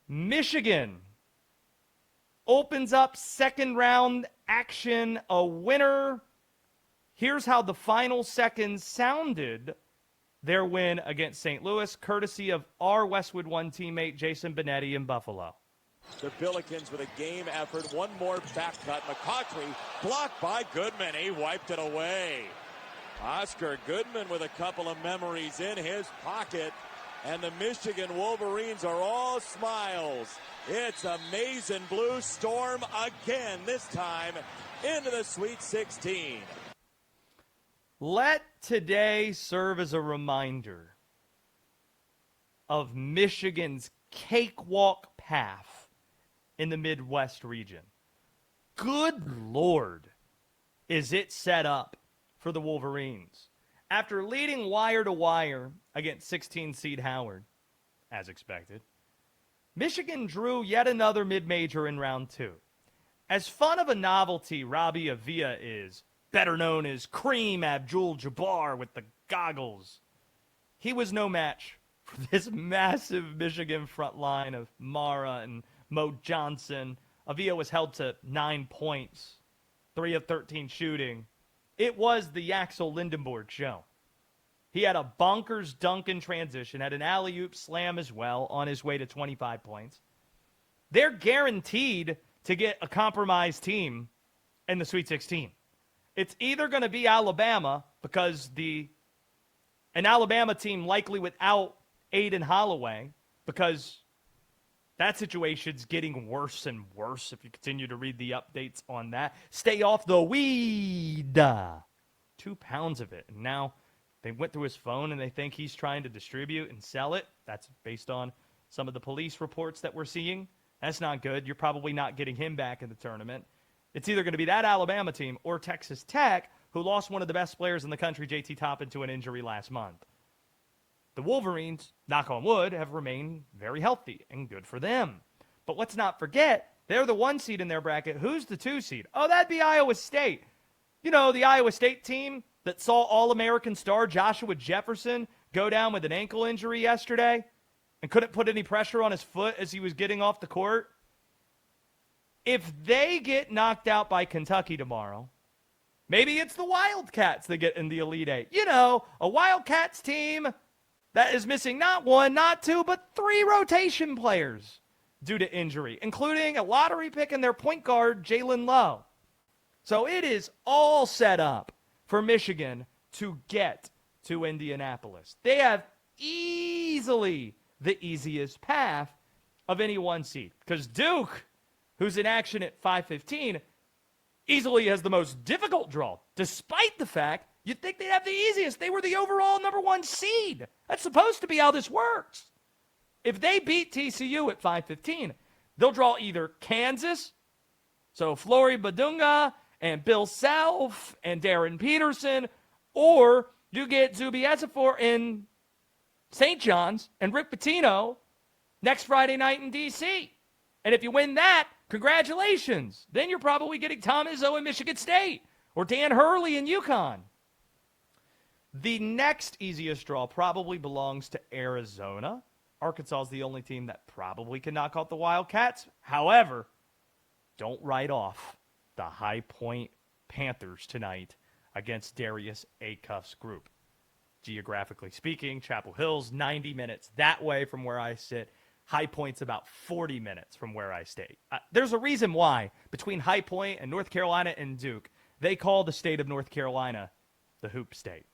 Michigan opens up second round action a winner. Here's how the final seconds sounded their win against St. Louis, courtesy of our Westwood One teammate Jason Benetti in Buffalo. The Billikens with a game effort. One more back cut. McCautry blocked by Goodman. He wiped it away. Oscar Goodman with a couple of memories in his pocket. And the Michigan Wolverines are all smiles. It's a maize and blue storm again, this time into the Sweet 16. Let today serve as a reminder of Michigan's cakewalk path in the Midwest region. Good Lord, is it set up for the Wolverines. After leading wire to wire against 16-seed Howard, as expected, Michigan drew yet another mid-major in round two. As fun of a novelty Robbie Avila is, better known as Kareem Abdul-Jabbar with the goggles, he was no match for this massive Michigan front line of Mara and Mo Johnson. Avila was held to 9 points, 3 of 13 shooting. It was the Axel Lindenborg show. He had a bonkers dunk in transition, had an alley-oop slam as well on his way to 25 points. They're guaranteed to get a compromised team in the Sweet 16. It's either going to be Alabama because an Alabama team likely without Aiden Holloway, because that situation's getting worse and worse if you continue to read the updates on that. Stay off the weed. 2 pounds of it. And now they went through his phone and they think he's trying to distribute and sell it. That's based on some of the police reports that we're seeing. That's not good. You're probably not getting him back in the tournament. It's either going to be that Alabama team or Texas Tech, who lost one of the best players in the country, JT Toppin, to an injury last month. The Wolverines, knock on wood, have remained very healthy, and good for them. But let's not forget, they're the 1 seed in their bracket. Who's the 2 seed? Oh, that'd be Iowa State. You know, the Iowa State team that saw All-American star Joshua Jefferson go down with an ankle injury yesterday and couldn't put any pressure on his foot as he was getting off the court. If they get knocked out by Kentucky tomorrow, maybe it's the Wildcats that get in the Elite Eight. You know, a Wildcats team that is missing not 1, not 2, but 3 rotation players due to injury, including a lottery pick and their point guard, Jalen Lowe. So it is all set up for Michigan to get to Indianapolis. They have easily the easiest path of any 1 seed, because Duke, who's in action at 5:15, easily has the most difficult draw, despite the fact you'd think they'd have the easiest. They were the overall number 1 seed. That's supposed to be how this works. If they beat TCU at 5:15, they'll draw either Kansas, so Flory Badunga and Bill Self and Darren Peterson, or you get Zuby Ejiofor in St. John's and Rick Pitino next Friday night in D.C. And if you win that, congratulations. Then you're probably getting Tom Izzo in Michigan State or Dan Hurley in UConn. The next easiest draw probably belongs to Arizona. Arkansas is the only team that probably can knock out the Wildcats. However, don't write off the High Point Panthers tonight against Darius Acuff's group. Geographically speaking, Chapel Hill's 90 minutes that way from where I sit. High Point's about 40 minutes from where I stay. There's a reason why between High Point and North Carolina and Duke, they call the state of North Carolina the Hoop State.